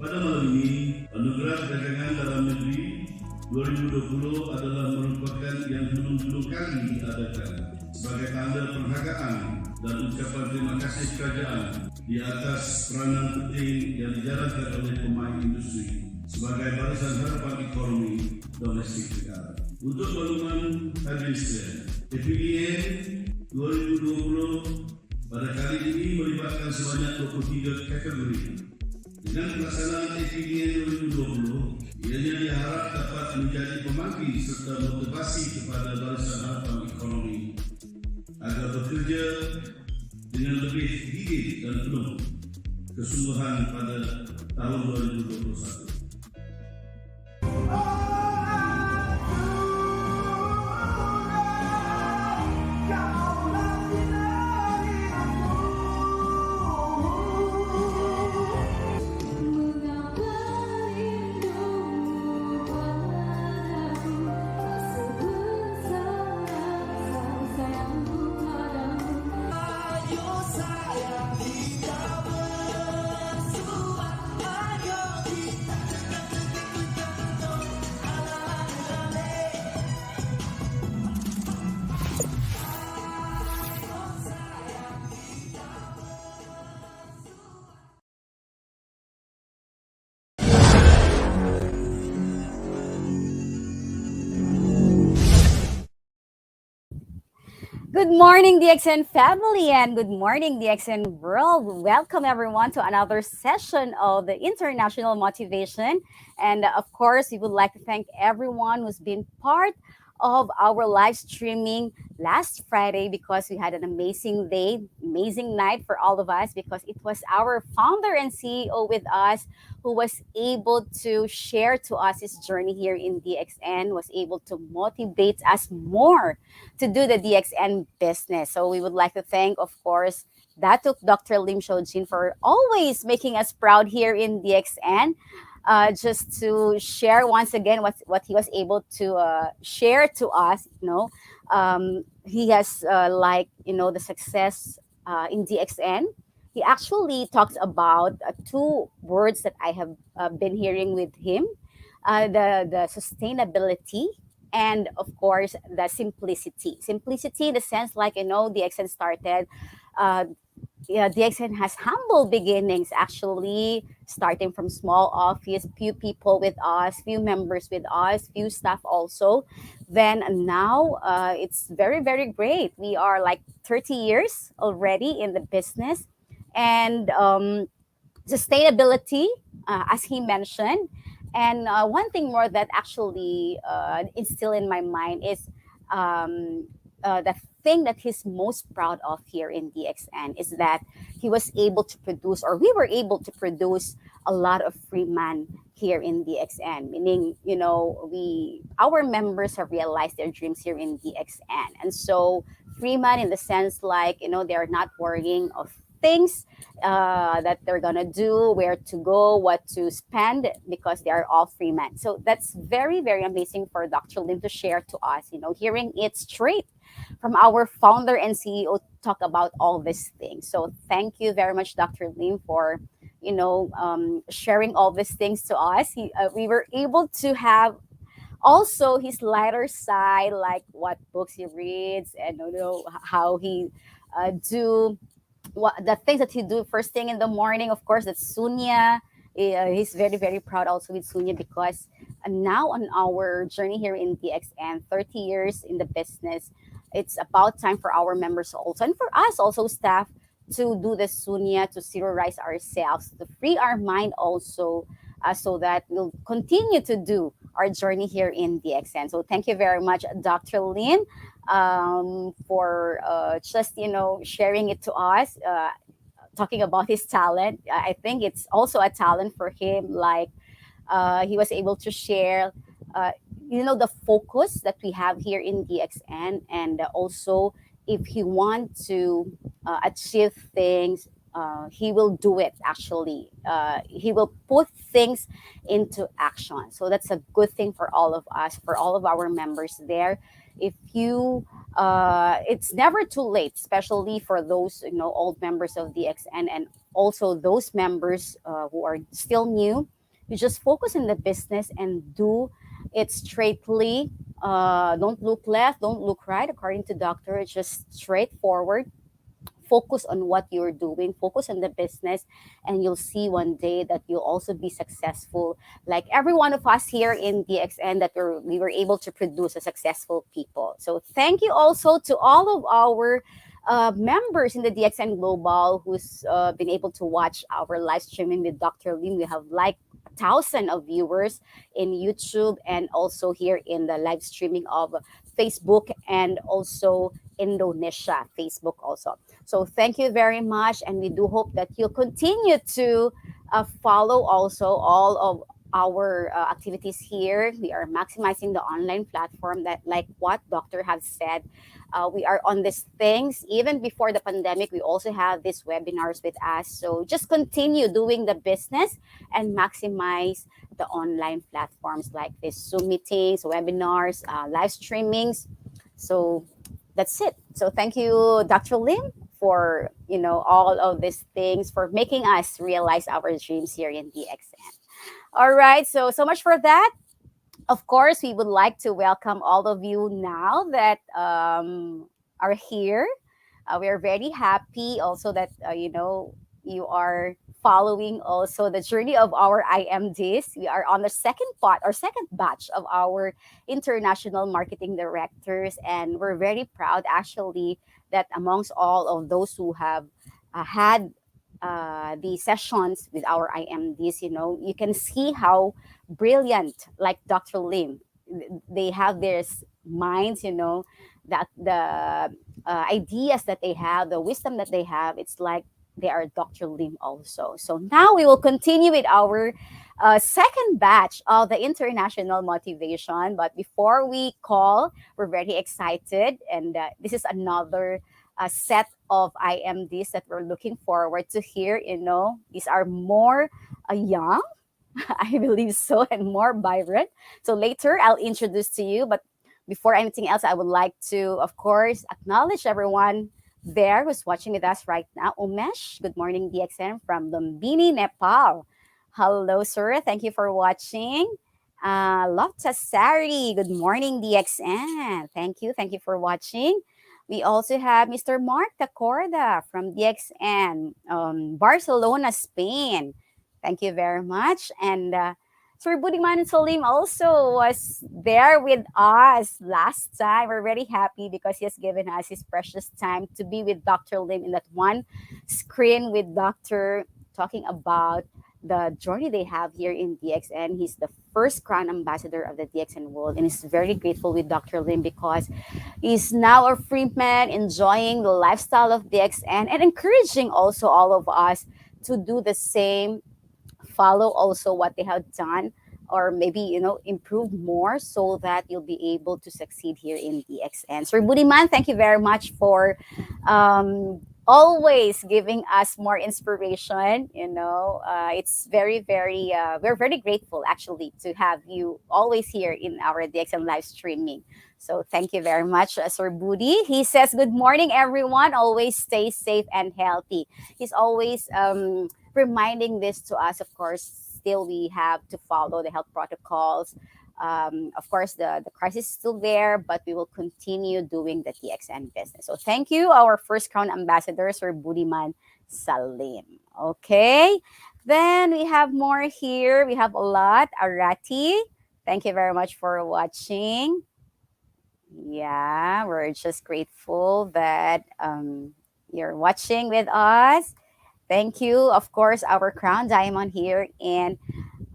Pada malam ini, Anugerah Dagangan Dalam Negeri 2020 adalah merupakan yang belum kali diadakan sebagai tanda penghargaan dan ucapan terima kasih kerajaan di atas peranan penting yang dijalankan oleh pemain industri sebagai barisan harapan ekonomi domestik negara. Untuk makluman hadirin sekalian, FPDN 2020 pada kali ini melibatkan sebanyak 23 kategori. Dengan pelaksanaan FPDN 2020, ianya diharap dapat menjadi pemangkin serta motivasi kepada barisan harapan ekonomi agar bekerja dengan lebih gigih dan penuh kesungguhan pada tahun 2021. Good morning, DXN family, and good morning, DXN world. Welcome, everyone, to another session of the International Motivation. And of course, we would like to thank everyone who's been part of our live streaming last Friday because we had an amazing day, amazing night for all of us because it was our founder and CEO with us who was able to share to us his journey here in DXN, was able to motivate us more to do the DXN business. So we would like to thank, of course, Dr. Lim Shojin for always making us proud here in DXN. Just to share once again what he was able to share to us, he has the success in DXN. He actually talks about two words that I have been hearing with him: the sustainability and, of course, the simplicity. Simplicity in the sense, DXN started. DXN has humble beginnings, actually, starting from small office, few people with us, few members with us, few staff also. Then now it's very, very great. We are like 30 years already in the business. And sustainability, as he mentioned. And one thing more that actually instilled in my mind is the thing that he's most proud of here in DXN is that he was able to produce, or we were able to produce, a lot of free man here in DXN, meaning, our members have realized their dreams here in DXN. And so free man in the sense they're not worrying of things that they're gonna do, where to go, what to spend, because they are all free men. So that's very, very amazing for Dr. Lim to share to us, hearing it straight from our founder and CEO talk about all these things. So thank you very much, Dr. Lim, for sharing all these things to us. We were able to have also his lighter side, like what books he reads and how he do what the things that he do first thing in the morning. Of course, that's Sunya. He's very, very proud also with Sunya because now on our journey here in DXN, 30 years in the business, it's about time for our members also and for us also staff to do the Sunya, to zero-rise ourselves, to free our mind also, so that we'll continue to do our journey here in DXN. So thank you very much, Dr. Lim, for just sharing it to us, talking about his talent. I think it's also a talent for him. He was able to share, the focus that we have here in DXN, and also if he wants to achieve things, he will do it. Actually, he will put things into action. So that's a good thing for all of us, for all of our members there. If you, it's never too late, especially for those old members of DXN, and also those members who are still new. You just focus in the business and do it straightly. Don't look left, don't look right. According to doctor, it's just straightforward. Focus on what you're doing, focus on the business, and you'll see one day that you'll also be successful, like every one of us here in DXN, that we were able to produce a successful people. So thank you also to all of our members in the DXN Global who's been able to watch our live streaming with Dr. Lim. We have like 1,000 of viewers in YouTube, and also here in the live streaming of Facebook, and also Indonesia Facebook also. So thank you very much, and we do hope that you'll continue to follow also all of our activities here. We are maximizing the online platform, that, like what Doctor has said, we are on these things even before the pandemic. We also have these webinars with us. So just continue doing the business and maximize the online platforms like this Zoom meetings, webinars, live streamings. So that's it. So thank you, Dr. Lim, for all of these things, for making us realize our dreams here in DXN. All right, so much for that. Of course, we would like to welcome all of you now that are here. We are very happy also that you are following also the journey of our IMDs. We are on the second part or second batch of our international marketing directors, and we're very proud actually that amongst all of those who have had the sessions with our IMDs, you can see how brilliant, like Dr. Lim, they have their minds, that the ideas that they have, the wisdom that they have, it's like they are Dr. Lim also. So now we will continue with our second batch of the international motivation. But before we call, we're very excited, and this is another set of IMDs that we're looking forward to hear. These are more young, I believe so, and more vibrant. So later I'll introduce to you. But before anything else, I would like to, of course, acknowledge everyone there who's watching with us right now. Umesh, good morning, DXN from Lumbini, Nepal. Hello, sir. Thank you for watching. Lofta Sari, good morning, DXN. Thank you. Thank you for watching. We also have Mr. Mark Tacorda from DXN, Barcelona, Spain. Thank you very much. And Sir Budiman and Salim also was there with us last time. We're very happy because he has given us his precious time to be with Dr. Lim in that one screen with Dr. talking about the journey they have here in DXN. He's the first crown ambassador of the DXN world, and is very grateful with Dr. Lim because he's now a free man enjoying the lifestyle of DXN, and encouraging also all of us to do the same, follow also what they have done, or maybe improve more, so that you'll be able to succeed here in DXN. Sir Budiman, thank you very much for always giving us more inspiration. It's very, very, we're very grateful actually to have you always here in our DXN live streaming. So thank you very much, Sir Budi. He says, good morning, everyone. Always stay safe and healthy. He's always reminding this to us. Of course, still we have to follow the health protocols. Of course, the crisis is still there, but we will continue doing the TXN business. So thank you, our first crown ambassador, Sir Budiman Salim. Okay, then we have more here. We have a lot. Arati, thank you very much for watching. Yeah, we're just grateful that you're watching with us. Thank you. Of course, our crown diamond here in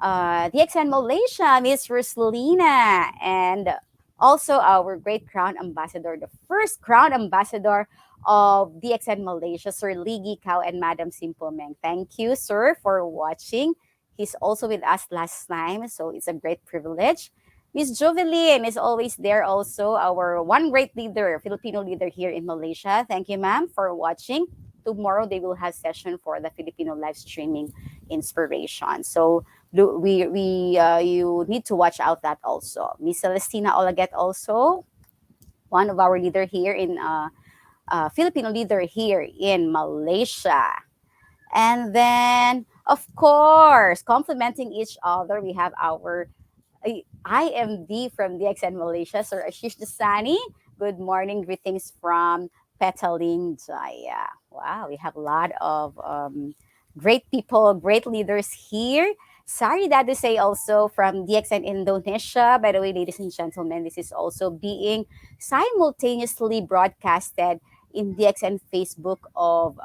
DXN Malaysia, Miss Rosalina, and also our great crown ambassador, the first crown ambassador of DXN Malaysia, Sir Ligi Kao and Madam Simple Meng. Thank you, sir, for watching. He's also with us last time, so it's a great privilege. Miss Joveline is always there also, our one great leader, Filipino leader here in Malaysia. Thank you, ma'am, for watching. Tomorrow they will have session for the Filipino live streaming inspiration. So you need to watch out that also. Miss Celestina Olaget also, one of our leader here in Filipino leader here in Malaysia. And then, Of course, complementing each other, we have our IMD from DXN Malaysia, Sir Ashish Dasani. Good morning, greetings from Petaling Jaya. Wow, we have a lot of great people, great leaders here. Sorry that to say also from DXN Indonesia. By the way, ladies and gentlemen, this is also being simultaneously broadcasted in DXN Facebook of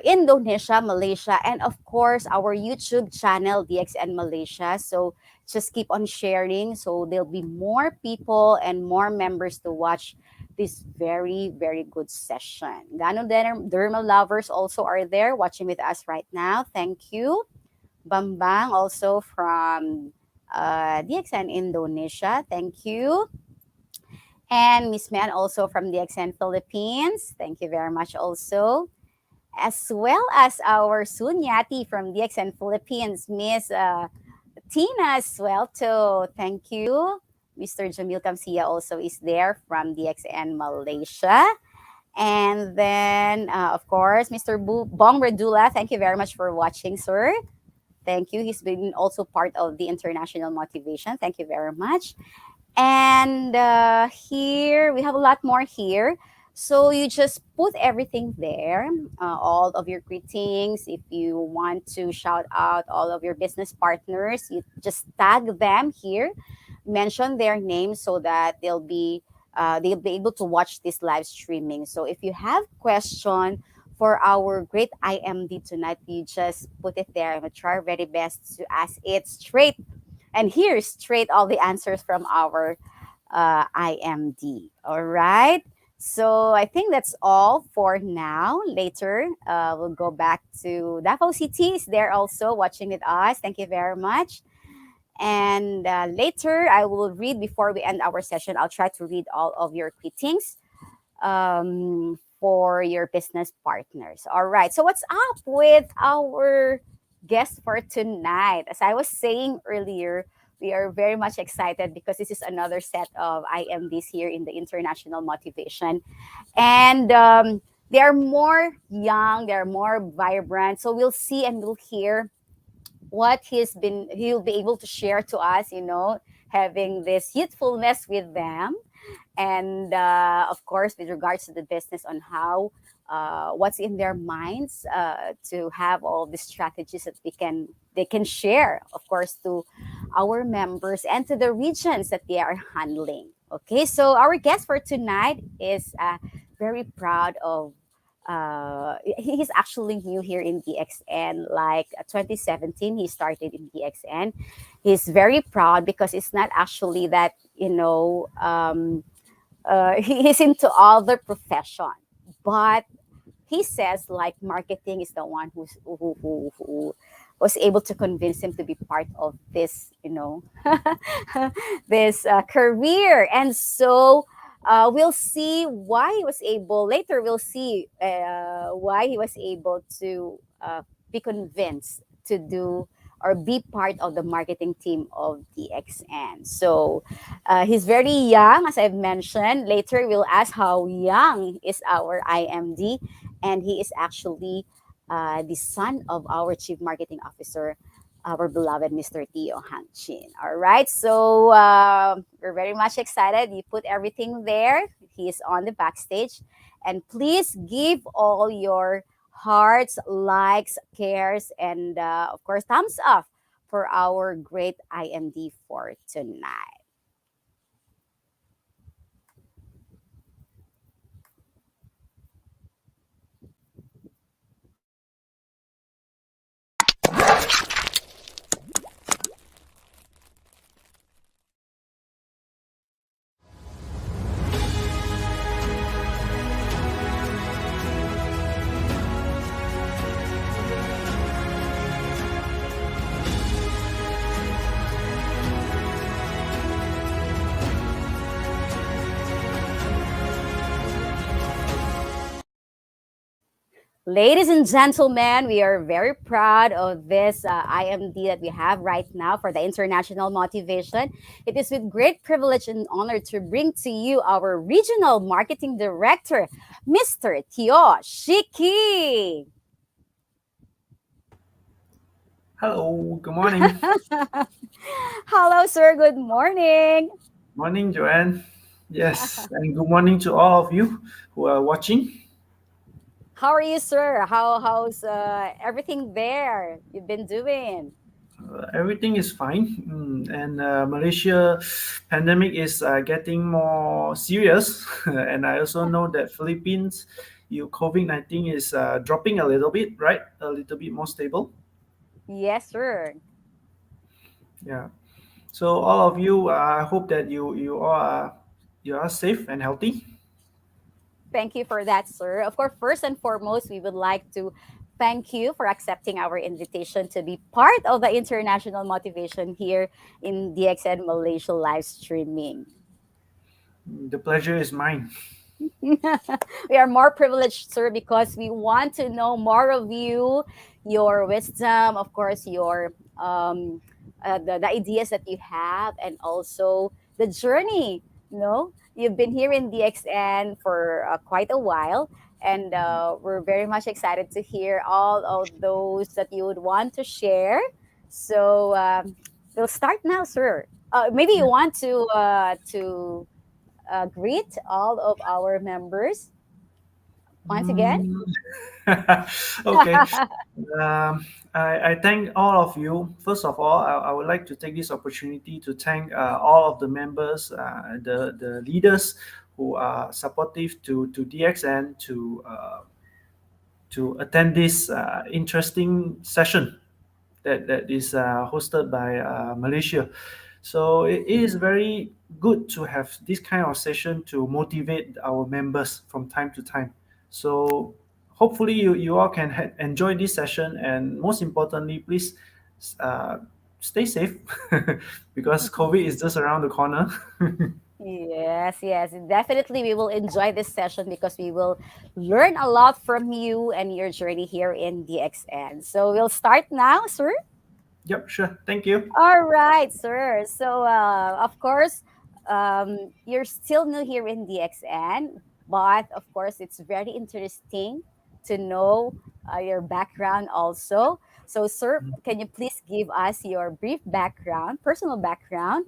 Indonesia, Malaysia, and of course our YouTube channel DXN Malaysia. So just keep on sharing, so there'll be more people and more members to watch this very very good session. Ganoderma lovers also are there watching with us right now. Thank you, Bambang, also from DXN Indonesia. Thank you. And Miss Man also from DXN Philippines. Thank you very much also, as well as our Sunyati from DXN Philippines, Miss Tina as well too. Thank you. Mr. Jamil Kamsia also is there from DXN Malaysia. And then, of course, Mr. Bong Redula, thank you very much for watching, sir. Thank you. He's been also part of the International Motivation. Thank you very much. And here, we have a lot more here. So you just put everything there, all of your greetings. If you want to shout out all of your business partners, you just tag them here, mention their names so that they'll be able to watch this live streaming. So if you have question for our great IMD tonight, you just put it there. I'm gonna try our very best to ask it straight and hear straight all the answers from our IMD. All right. So I think that's all for now. Later, we'll go back to Davao City. Is there also watching with us? Thank you very much. And later, I will read before we end our session. I'll try to read all of your greetings for your business partners. All right. So what's up with our guest for tonight? As I was saying earlier, we are very much excited because this is another set of IMDs here in the International Motivation. And they are more young, they're more vibrant. So we'll see and we'll hear what he'll be able to share to us, having this youthfulness with them. And of course, with regards to the business on how what's in their minds to have all the strategies that they can share, of course, to our members and to the regions that they are handling. Okay, so our guest for tonight is very proud of. He's actually new here in DXN. Like 2017, he started in DXN. He's very proud because it's not actually that he's into other profession, but he says like marketing is the one who was able to convince him to be part of this, this career. And so we'll see why he was able, later we'll see why he was able to be convinced to do or be part of the marketing team of DXN. So he's very young, as I've mentioned. Later we'll ask how young is our IMD, and he is actually the son of our Chief Marketing Officer, our beloved Mr. Teoh Shi Kee. All right, so we're very much excited. You put everything there. He is on the backstage. And please give all your hearts, likes, cares, and of course, thumbs up for our great IMD for tonight. Ladies and gentlemen, we are very proud of this IMD that we have right now for the International Motivation. It is with great privilege and honor to bring to you our Regional Marketing Director, Mr. Teoh Shi Kee. Hello, good morning. Hello, sir. Good morning. Morning, Joanne. Yes, and good morning to all of you who are watching. How are you, sir? How's everything there? You've been doing? Everything is fine, and Malaysia pandemic is getting more serious. And I also know that Philippines, COVID-19 is dropping a little bit, right? A little bit more stable. Yes, sir. Yeah. So all of you, I hope that you are safe and healthy. Thank you for that, sir. Of course, first and foremost, we would like to thank you for accepting our invitation to be part of the international motivation here in DXN Malaysia live streaming. The pleasure is mine. We are more privileged, sir, because we want to know more of you, your wisdom, of course, your the ideas that you have, and also the journey. You've been here in DXN for quite a while, and we're very much excited to hear all of those that you would want to share. So we'll start now, sir. Maybe you want to greet all of our members once again. Mm. Okay. Um, I thank all of you. First of all, I would like to take this opportunity to thank all of the members, the leaders who are supportive to DXN to attend this interesting session that is hosted by Malaysia. So it is very good to have this kind of session to motivate our members from time to time. So hopefully you all can enjoy this session, and most importantly, please uh, stay safe because COVID is just around the corner. Yes, yes, definitely. We will enjoy this session because we will learn a lot from you and your journey here in DXN. So we'll start now, sir. Yep, sure. Thank you. All right, sir. So, of course, you're still new here in DXN, but of course, it's very interesting to know your background also. So, sir, can you please give us your brief background, personal background?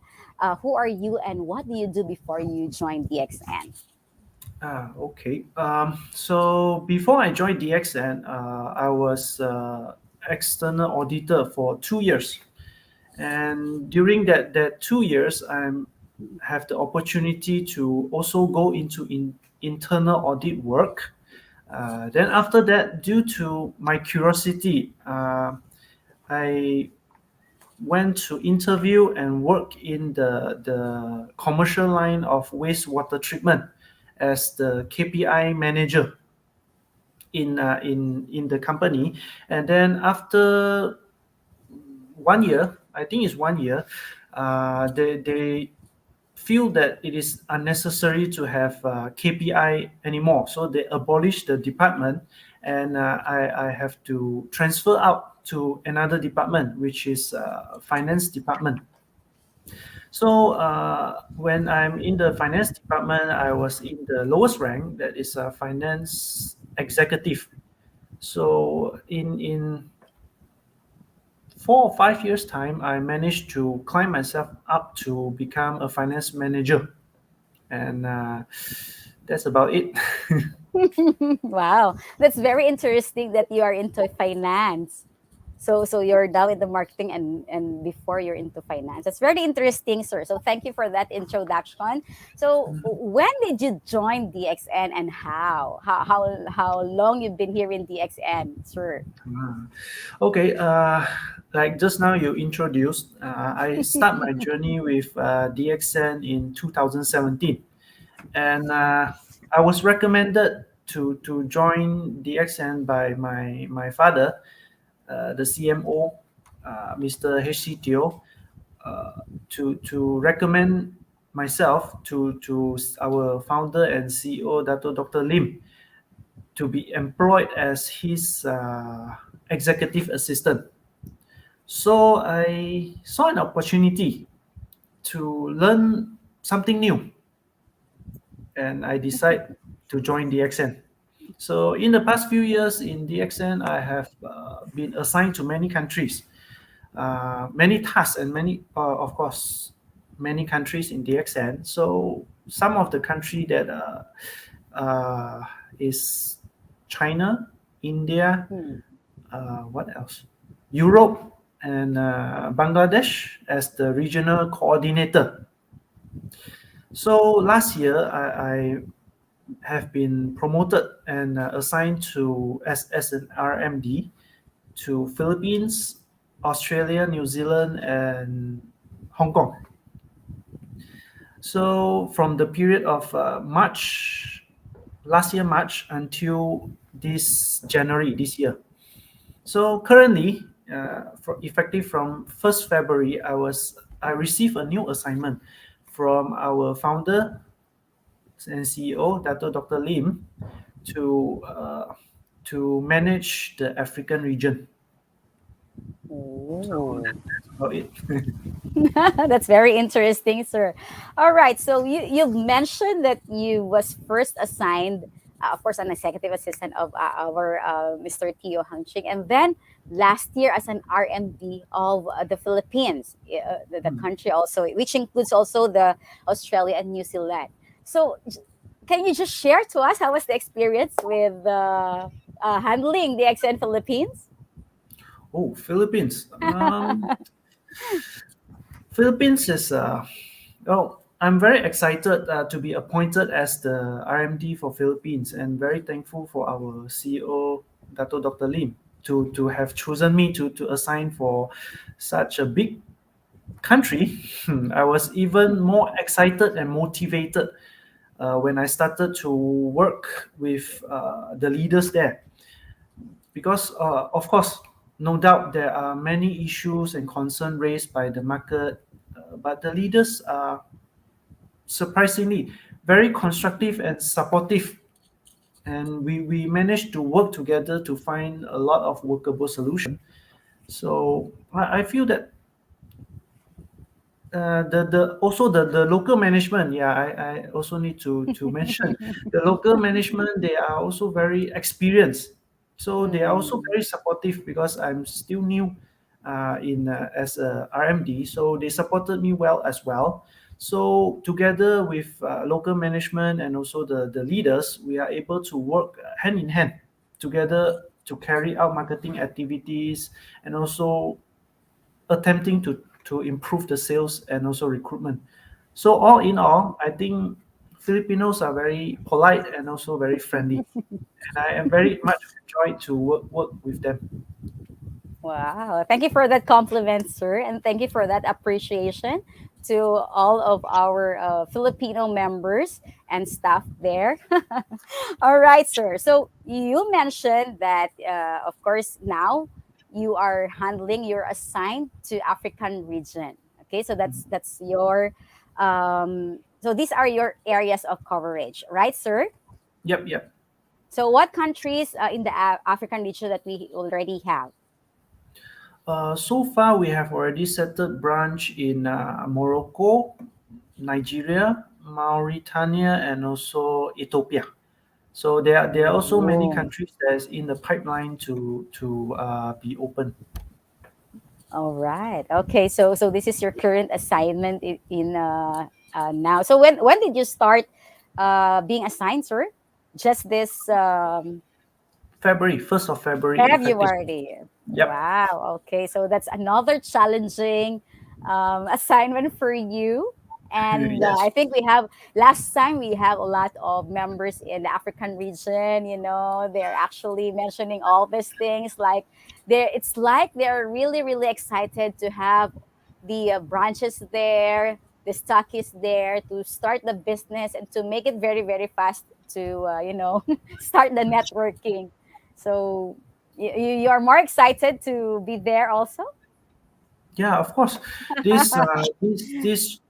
Who are you and what do you do before you joined DXN? Okay. So before I joined DXN, I was external auditor for 2 years, and during that 2 years, I have the opportunity to also go into internal audit work. Then after that, due to my curiosity, I went to interview and work in the commercial line of wastewater treatment as the KPI manager in the company. And then after 1 year, I think it's 1 year, they feel that it is unnecessary to have KPI anymore. So they abolished the department, and I have to transfer out to another department, which is finance department. So when I'm in the finance department, I was in the lowest rank, that is a finance executive. So in 4 or 5 years time, I managed to climb myself up to become a finance manager, and that's about it. Wow, that's very interesting that you are into finance. So you're now in the marketing and before you're into finance. That's very interesting, sir. So thank you for that introduction. So when did you join DXN and how? How long you've been here in DXN, sir? Ah, okay, like just now you introduced, I start my journey with DXN in 2017, and I was recommended to join DXN by my father, the CMO, Mr. H.C. Teoh, to recommend myself to our founder and CEO, Dr. Lim, to be employed as his executive assistant. So I saw an opportunity to learn something new, and I decided to join DXN. So in the past few years in DXN, I have been assigned to many countries. many tasks and many, of course, many countries in DXN. So some of the country that is China, India, Hmm. what else? Europe and Bangladesh as the regional coordinator. So last year, I have been promoted and assigned to as an RMD to Philippines, Australia, New Zealand, and Hong Kong. So from the period of March, last year March until this January this year. So currently, effective from 1st February, I received a new assignment from our founder and CEO, Dr. Lim, to uh, to manage the African region. So Oh. that's about it. That's very interesting, sir. All right. So you've mentioned that you was first assigned, of course, an executive assistant of our Mr. Teo Hangching, and then last year as an RMD of the Philippines, the Hmm. country also, which includes also the Australia and New Zealand. So can you just share to us how was the experience with handling the XN Philippines? Oh, Philippines. Philippines is oh, I'm very excited to be appointed as the RMD for Philippines, and very thankful for our CEO, Dr. Lim, to have chosen me to assign for such a big country. I was even more excited and motivated when I started to work with the leaders there, because of course, no doubt there are many issues and concerns raised by the market, but the leaders are surprisingly very constructive and supportive, and we managed to work together to find a lot of workable solution. So I feel that the also the local management, yeah, I also need to mention the local management. They are also very experienced, so they are also Mm. very supportive because I'm still new in as a RMD, so they supported me well as well. So together with local management and also the leaders, we are able to work hand in hand together to carry out marketing activities, and also attempting to improve the sales and also recruitment. So all in all, I think Filipinos are very polite and also very friendly, and I am very much enjoyed to work with them. Wow. Thank you for that compliment, sir. And thank you for that appreciation to all of our Filipino members and staff there. All right, sir. So you mentioned that, of course, now you are handling, you're assigned to African region. Okay, so that's your, so these are your areas of coverage, right, sir? Yep, yep. So what countries in the African region that we already have? So far, we have already settled branch in Morocco, Nigeria, Mauritania, and also Ethiopia. So there are also many Oh. countries that's in the pipeline to be open. All right. Okay. So this is your current assignment in now. So when did you start being assigned, sir? Just this February, 1st of February, effective. February. Yep. Wow. Okay. So that's another challenging assignment for you. And Yes. I think we have last time we have a lot of members in the African region. They're actually mentioning all these things. Like it's like they're really really excited to have the branches there, the stock is there to start the business and to make it very very fast to start the networking. So you are more excited to be there also? Yeah, of course. This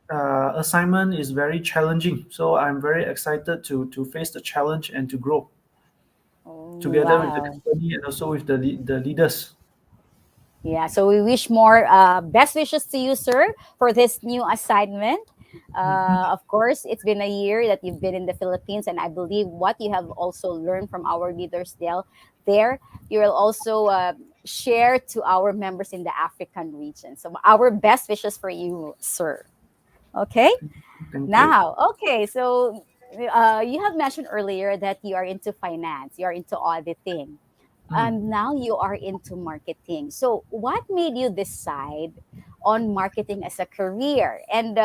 assignment is very challenging, so I'm very excited to face the challenge and to grow Oh, together with the wow. company and also with the leaders. Yeah, so we wish more best wishes to you, sir, for this new assignment. Mhm. Of course, it's been a year that you've been in the Philippines, and I believe what you have also learned from our leaders there, you will also share to our members in the African region. So our best wishes for you, sir. Okay. Thank you. Now, okay. So you have mentioned earlier that you are into finance, you are into auditing, Mm. and now you are into marketing. So, what made you decide on marketing as a career, and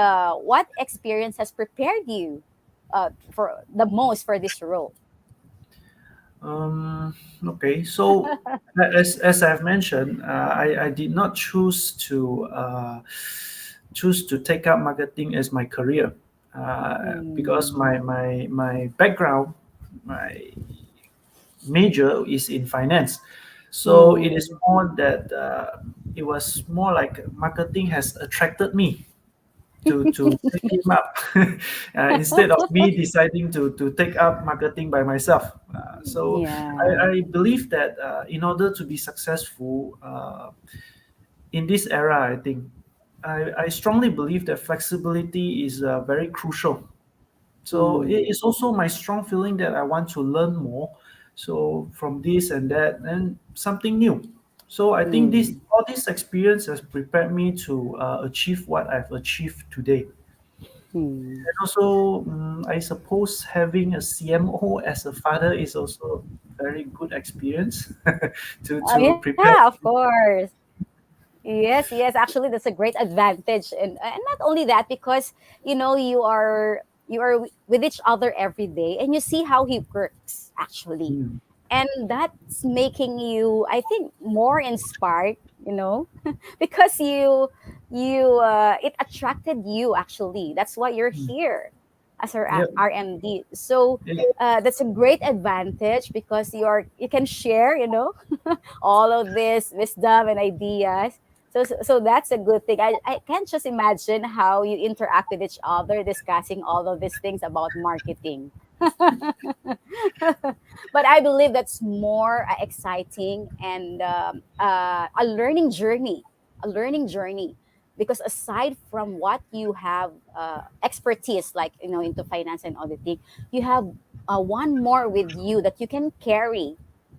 what experience has prepared you for the most for this role? Okay, so as I've mentioned, I did not choose to take up marketing as my career because Hmm. my background, my major is in finance. So it is Hmm. more that it was more like marketing has attracted me to take him up instead of me deciding to take up marketing by myself. So Yeah. I believe that in order to be successful in this era, I think I strongly believe that flexibility is very crucial. So it Hmm. is also my strong feeling that I want to learn more. So from this and that and something new. So I think this Hmm. all this experience has prepared me to achieve what I've achieved today. Hmm. And also, I suppose having a CMO as a father is also a very good experience to prepare. Yeah, of course. Yes, yes. Actually, that's a great advantage, and not only that, because you are with each other every day, and you see how he works actually, Mm, and that's making you, I think, more inspired. You know, because it attracted you actually. That's why you're mm. here as our Yeah, RMD. So yeah, that's a great advantage because you can share. All of this wisdom and ideas. So that's a good thing. I can't just imagine how you interact with each other discussing all of these things about marketing. But I believe that's more exciting and a learning journey, a learning journey. Because aside from what you have expertise, like into finance and auditing, you have one more with you that you can carry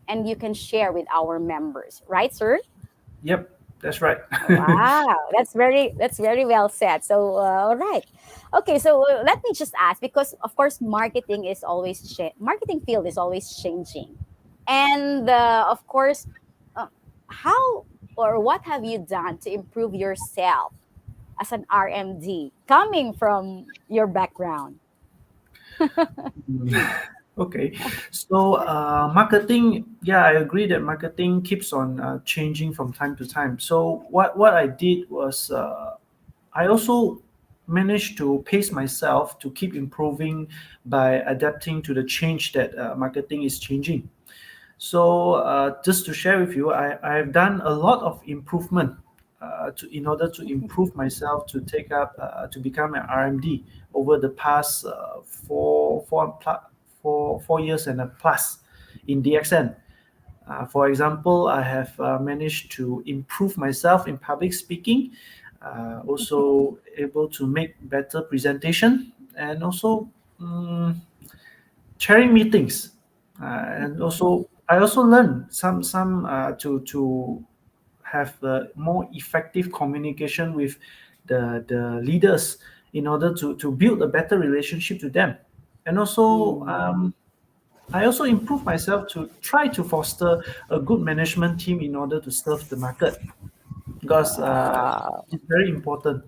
and you can share with our members, right, sir? yep, that's right. Wow, that's very well said. So, all right, okay. So let me just ask, because of course, marketing field is always changing, and of course, uh, how or what have you done to improve yourself as an RMD coming from your background? Mm. Okay, so marketing, yeah, I agree that marketing keeps on changing from time to time. So what I did was I also managed to pace myself to keep improving by adapting to the change that marketing is changing. So just to share with you, I've done a lot of improvement in order to improve myself to take up to become an RMD over the past 4 years and a plus in DXN. For example, I have managed to improve myself in public speaking, also able to make better presentation, and also mm, chairing meetings, and also I also learned some to have more effective communication with the leaders in order to build a better relationship to them, and also Mm. I also improve myself to try to foster a good management team in order to serve the market because Wow. it's very important.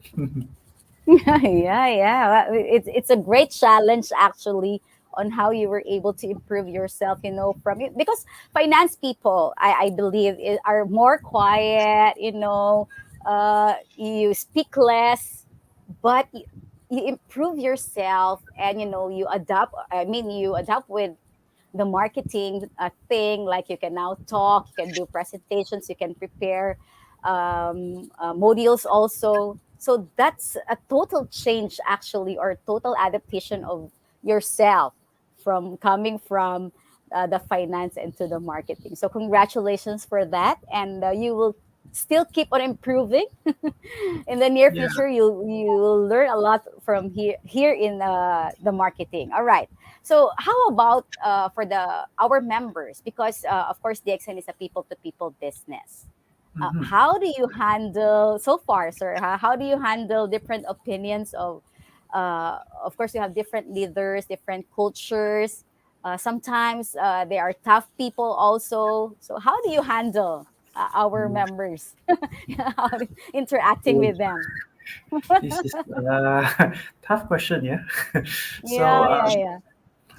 Yeah, yeah. It's a great challenge actually on how you were able to improve yourself, from it, because finance people, I believe, are more quiet, you speak less, but you improve yourself, and you adapt. I mean, you adapt with the marketing thing, like you can now talk, you can do presentations, you can prepare modules also. So that's a total change actually, or total adaptation of yourself from coming from the finance into the marketing. So congratulations for that, and you will still keep on improving. In the near Yeah. future, you'll learn a lot from here in the marketing. All right. So how about for the our members? Because of course, DXN is a people to people business. Mhm. How do you handle so far, sir? How do you handle different opinions of course, you have different leaders, different cultures. Sometimes they are tough people also. So how do you handle our members? Interacting Oh, with them? this is tough question, yeah. So, Yeah, yeah, yeah.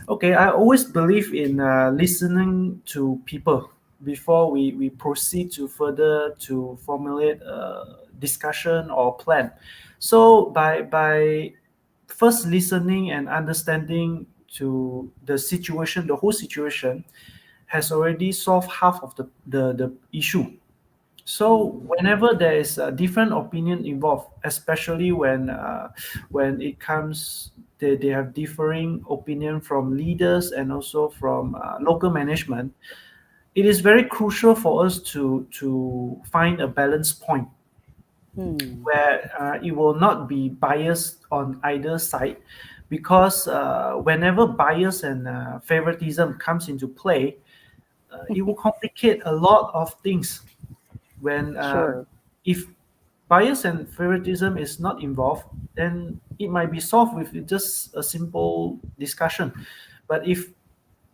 okay, I always believe in listening to people before we proceed to further to formulate a discussion or plan. So by first listening and understanding to the situation, the whole situation has already solved half of the issue. So Mm, whenever there is a different opinion involved, especially when it comes, they have differing opinion from leaders and also from local management. It is very crucial for us to find a balance point mm, where it will not be biased on either side, because whenever bias and favoritism comes into play, it will complicate a lot of things when sure. if bias and favoritism is not involved, then it might be solved with just a simple discussion. But if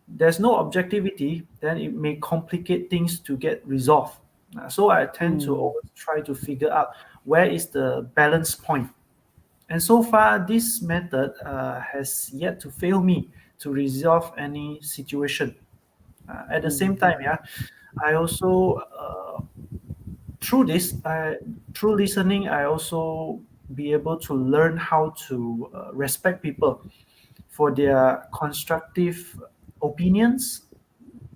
there's no objectivity, then it may complicate things to get resolved. So I tend to Mm, always try to figure out where is the balance point. And so far, this method has yet to fail me to resolve any situation. At the same mm, time, yeah, I also through this through listening, I also be able to learn how to respect people for their constructive opinions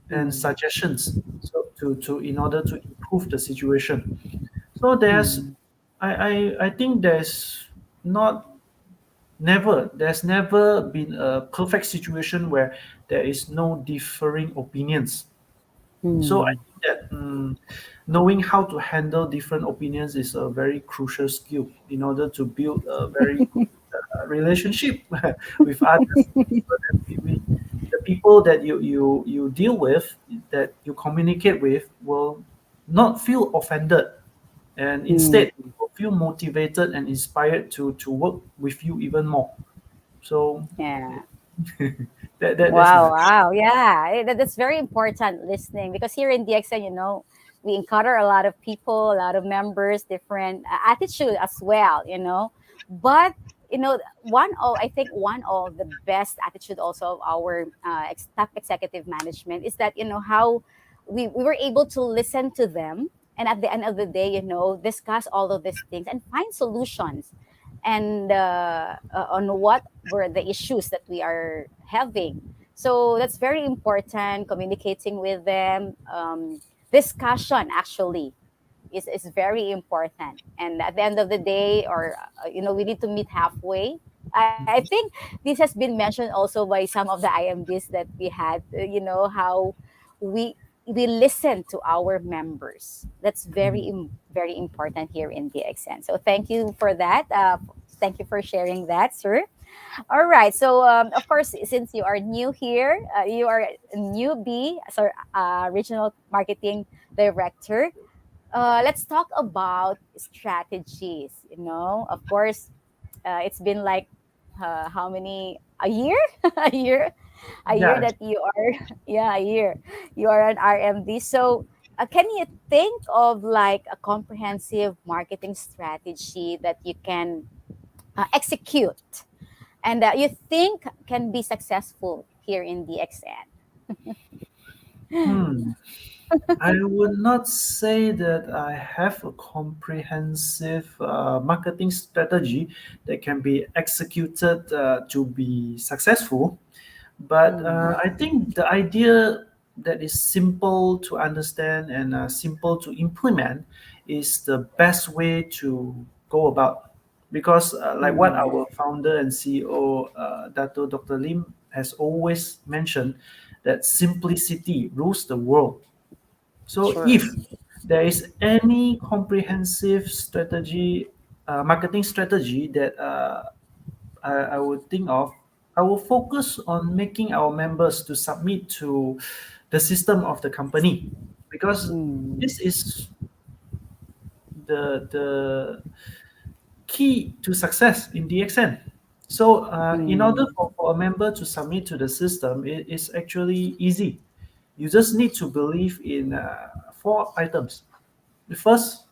and mm, suggestions, so to in order to improve the situation. So mm, I think not there's never been a perfect situation where there is no differing opinions. So I mm, think that knowing how to handle different opinions is a very crucial skill in order to build a very good relationship with others. So that the people that you deal with, that you communicate with, will not feel offended, and mm. instead will feel motivated and inspired to work with you even more. So Yeah. that's Wow, my. wow. Yeah, that's very important listening because here in DXN, we encounter a lot of people, a lot of members, different attitude as well. But, I think one of the best attitude also of our top executive management is that, how we were able to listen to them. And at the end of the day, discuss all of these things and find solutions and on what were the issues that we are having. So that's very important. Communicating with them, discussion actually is very important. And at the end of the day, or we need to meet halfway. I think this has been mentioned also by some of the IMDs that we had. How we we listen to our members. That's very important here in DXN. So thank you for that. Thank you for sharing that, sir. All right. So, of course, since you are new here, you are a newbie, sorry, regional marketing director. Let's talk about strategies. Of course, it's been like how many a year, a year, a year Yeah. that you are, yeah, a year you are an RMD. So, can you think of like a comprehensive marketing strategy that you can execute and you think can be successful here in DXN? Hmm. I would not say that I have a comprehensive marketing strategy that can be executed to be successful, but Mm, I think the idea that is simple to understand and simple to implement is the best way to go about. Because, like what mm, our founder and CEO, Dato Dr. Lim, has always mentioned, that simplicity rules the world. So if sure. there is any comprehensive strategy, marketing strategy that I would think of, I will focus on making our members to submit to the system of the company, because Mm, this is the key to success in DXN. So, in order mm, for a member to submit to the system, it is actually easy. You just need to believe in four items. The first,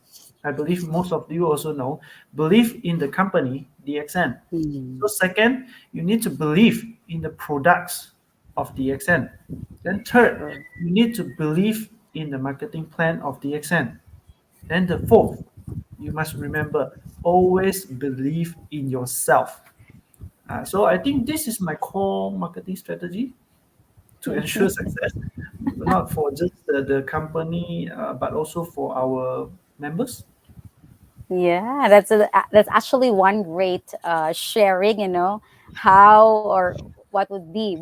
I believe most of you also know, believe in the company, DXN. So, mm, second, you need to believe in the products of DXN. Then, third, sure. you need to believe in the marketing plan of DXN. Then the fourth, you must remember, always believe in yourself. So I think this is my core marketing strategy to ensure success, not for just the company, but also for our members. Yeah, that's actually one great sharing. How or what would be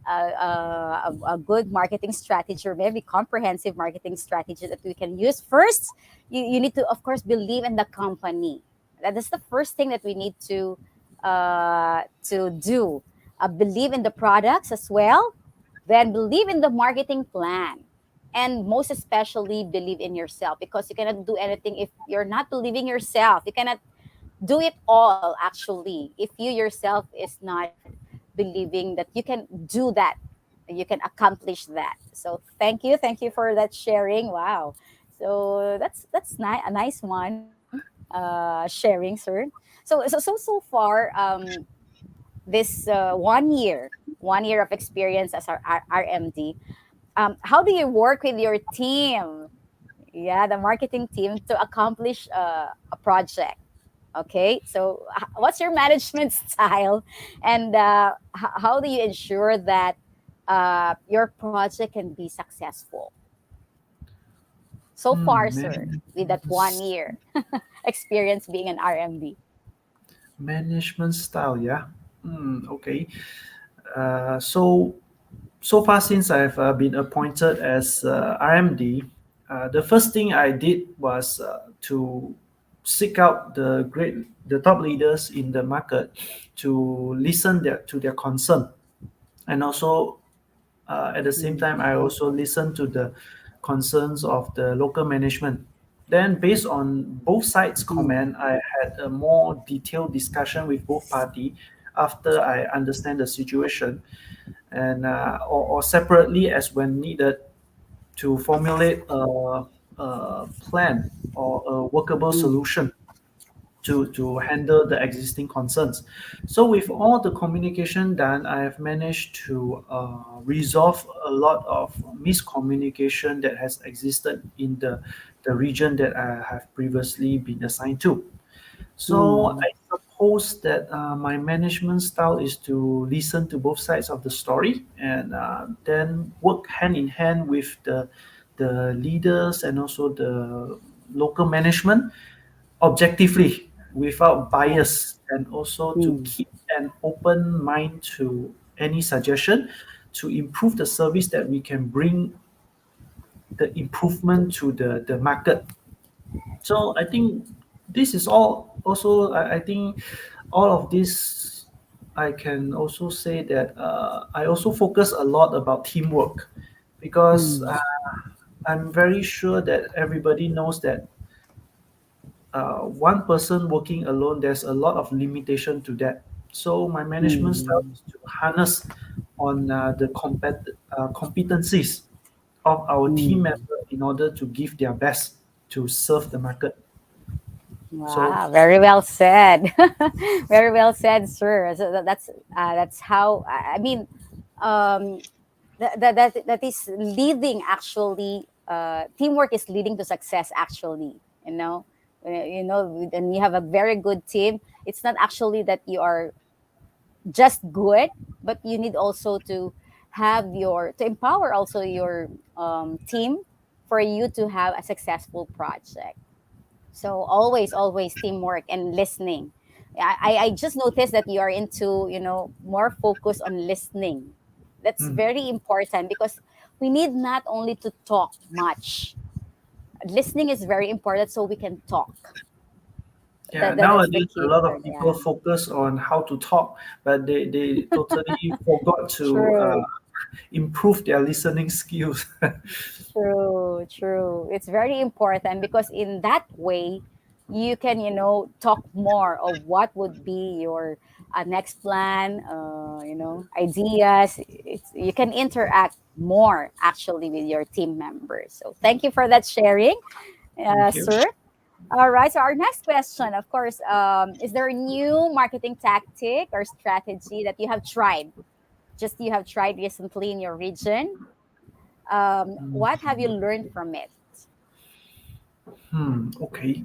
a good marketing strategy, or maybe comprehensive marketing strategy that we can use. First, you need to, of course, believe in the company. That is the first thing that we need to do. Believe in the products as well. Then believe in the marketing plan, and most especially believe in yourself, because you cannot do anything if you're not believing yourself. You cannot do it all actually if you yourself is not believing that you can do that, you can accomplish that. So thank you for that sharing. Wow. So that's a nice one, sharing, sir. So far, this 1 year of experience as our RMD, how do you work with your team, yeah, the marketing team, to accomplish a project? Okay, so what's your management style, and how do you ensure that your project can be successful so far, sir, with that one Management, year experience being an RMD? management style, yeah. Okay. So far since I've been appointed as RMD, the first thing I did was to seek out the top leaders in the market to listen to their concern, and also at the same Mm, time I also listen to the concerns of the local management. Then, based on both sides' mm, comment, I had a more detailed discussion with both party after I understand the situation, and or separately as when needed, to formulate a plan or a workable mm, solution to handle the existing concerns. So with all the communication done, I have managed to resolve a lot of miscommunication that has existed in the region that I have previously been assigned to. So mm, I suppose that my management style is to listen to both sides of the story, and then work hand in hand with the leaders and also the local management objectively without yeah, bias, and also to mm, keep an open mind to any suggestion to improve the service that we can bring the improvement to the market. So I think this is all also, I think all of this, I can also say that I also focus a lot about teamwork, because mm, I'm very sure that everybody knows that one person working alone, there's a lot of limitation to that. So my management style mm. is to harness on the competencies of our team Mm. member in order to give their best to serve the market. So Wow, very well said. Very well said, sir. So that's how I mean, um, that is leading actually. Teamwork is leading to success. Actually, when you have a very good team, it's not actually that you are just good, but you need also to empower also your team for you to have a successful project. So always teamwork and listening. I just noticed that you are into, more focus on listening. That's mm, very important, because we need not only to talk much, listening is very important so we can talk. Yeah, That's the nowadays a key lot word. of people Yeah. focus on how to talk, but they totally forgot to True. improve their listening skills. True, true. It's very important because in that way, you can, talk more of what would be your next plan, ideas. You can interact more actually with your team members. So thank you for that sharing, Thank you. sir. All right. So our next question, of course, is there a new marketing tactic or strategy that you have tried? Just you have tried recently in your region? What have you learned from it? Okay.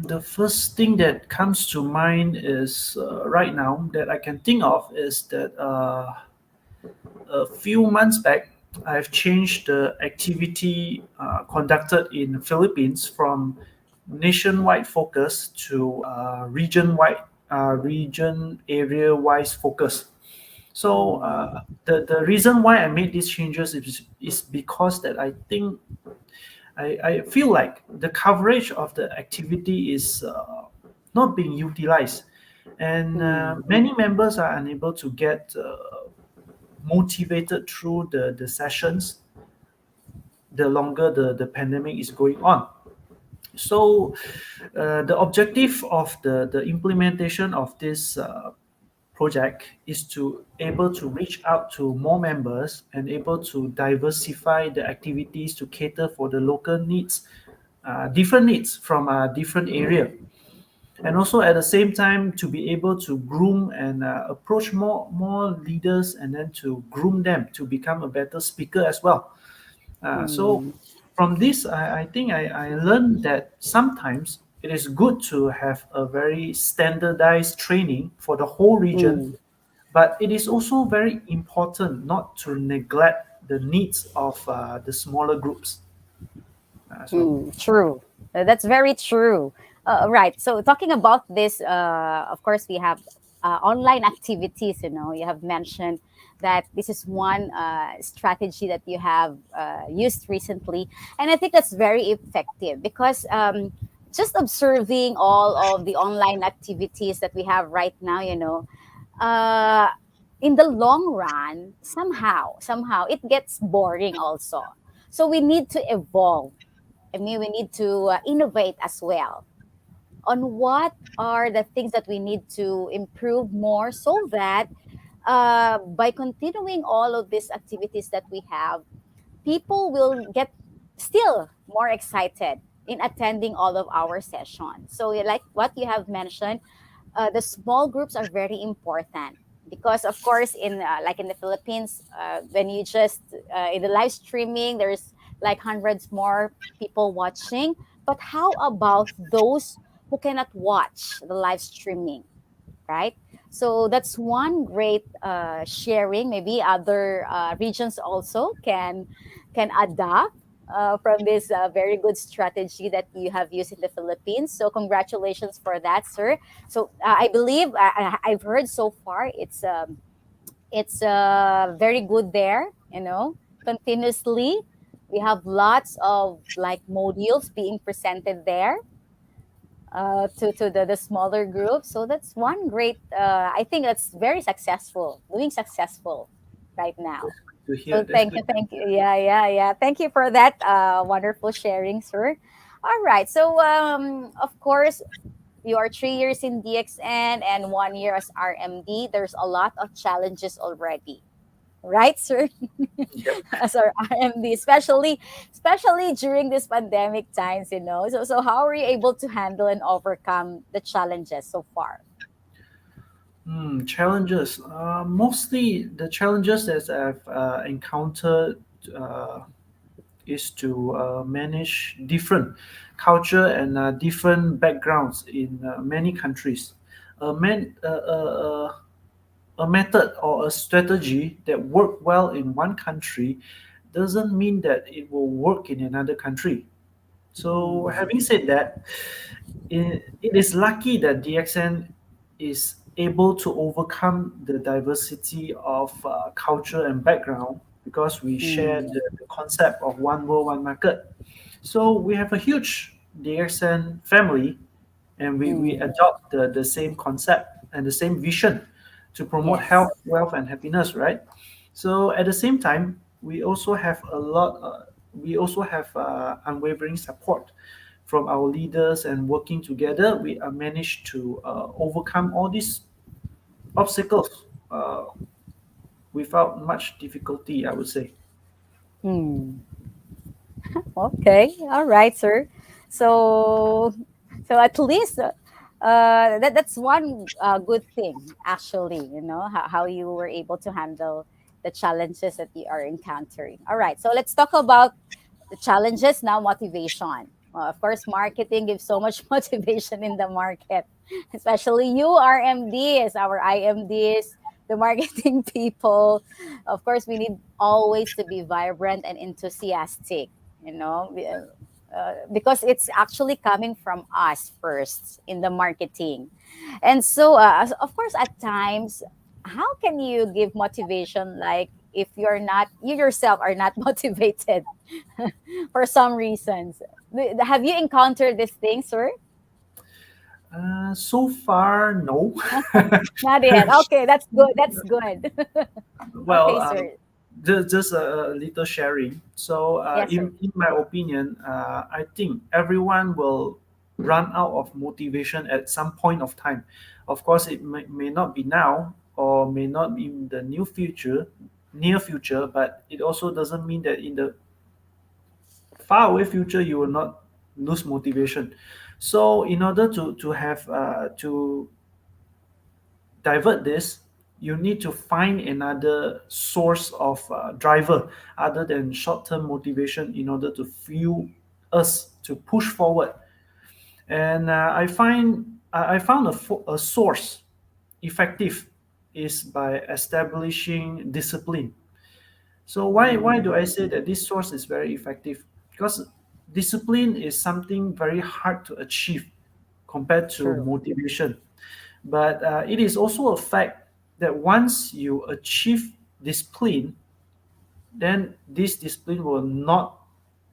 The first thing that comes to mind is right now that I can think of is that a few months back, I've changed the activity conducted in the Philippines from nationwide focus to region area-wise focus. So the reason why I made these changes is because that I think I feel like the coverage of the activity is not being utilized, and Mm, many members are unable to get motivated through the sessions the longer the pandemic is going on. So the objective of the implementation of this project is to able to reach out to more members and able to diversify the activities to cater for the local needs, different needs from a different area, and also at the same time to be able to groom and approach more leaders and then to groom them to become a better speaker as well. So mm, from this, I think I learned that sometimes it is good to have a very standardized training for the whole region, mm, but it is also very important not to neglect the needs of the smaller groups. So true. That's very true. Right. So talking about this, of course, we have online activities. You have mentioned that this is one strategy that you have used recently, and I think that's very effective because just observing all of the online activities that we have right now, uh, in the long run, somehow it gets boring also. So we need to evolve. I mean, we need to innovate as well on what are the things that we need to improve more so that by continuing all of these activities that we have, people will get still more excited in attending all of our sessions. So, like what you have mentioned, the small groups are very important because of course in like in the Philippines, when you just in the live streaming there's like hundreds more people watching, but how about those who cannot watch the live streaming, right? So that's one great sharing. Maybe other regions also can adopt from this very good strategy that you have used in the Philippines. So congratulations for that, sir. So I believe I've heard so far it's very good there. Continuously we have lots of like modules being presented there to the smaller group. So that's one great. I think that's very successful, doing successful right now. that's good to hear. So That's good. thank you. Yeah, yeah, yeah. Thank you for that wonderful sharing, sir. All right. So of course, you are 3 years in DXN and 1 year as RMD. There's a lot of challenges already, right, sir? Yep. As our RMD, especially during this pandemic times. So how are you able to handle and overcome the challenges so far? Challenges. Mostly the challenges that I've encountered uh, is to manage different culture and different backgrounds in many countries. A, man, a method or a strategy that work well in one country doesn't mean that it will work in another country. So, Mm, having said that, it is lucky that DXN is able to overcome the diversity of culture and background because we share mm, the concept of one world, one market. So we have a huge DXN family, and we Mm, adopt the same concept and the same vision to promote health, yes. wealth, and happiness, right? So at the same time, we also have unwavering support from our leaders, and working together, we managed to overcome all these obstacles without much difficulty, I would say. Hmm. Okay. All right, sir. So, so at least that's one good thing, actually. You know how you were able to handle the challenges that you are encountering. All right. So let's talk about the challenges now. Motivation. Of course, marketing gives so much motivation in the market, especially you, RMDs, our IMDs, the marketing people. Of course, we need always to be vibrant and enthusiastic, because it's actually coming from us first in the marketing. And so, of course, at times, how can you give motivation like if you yourself are not motivated for some reasons? Have you encountered this thing, sir? So far, no. Not yet. Okay, that's good. That's good. Well, Okay, sir. just a little sharing. So, Yes, sir. in my opinion, I think everyone will run out of motivation at some point of time. Of course, it may not be now, or may not be in the near future, but it also doesn't mean that in the far away future you will not lose motivation. So, in order to have to divert this, you need to find another source of driver other than short-term motivation in order to fuel us to push forward. And I found a source effective is by establishing discipline. So why do I Mm, say that this source is very effective? Because discipline is something very hard to achieve compared to true. motivation. But it is also a fact that once you achieve discipline, then this discipline will not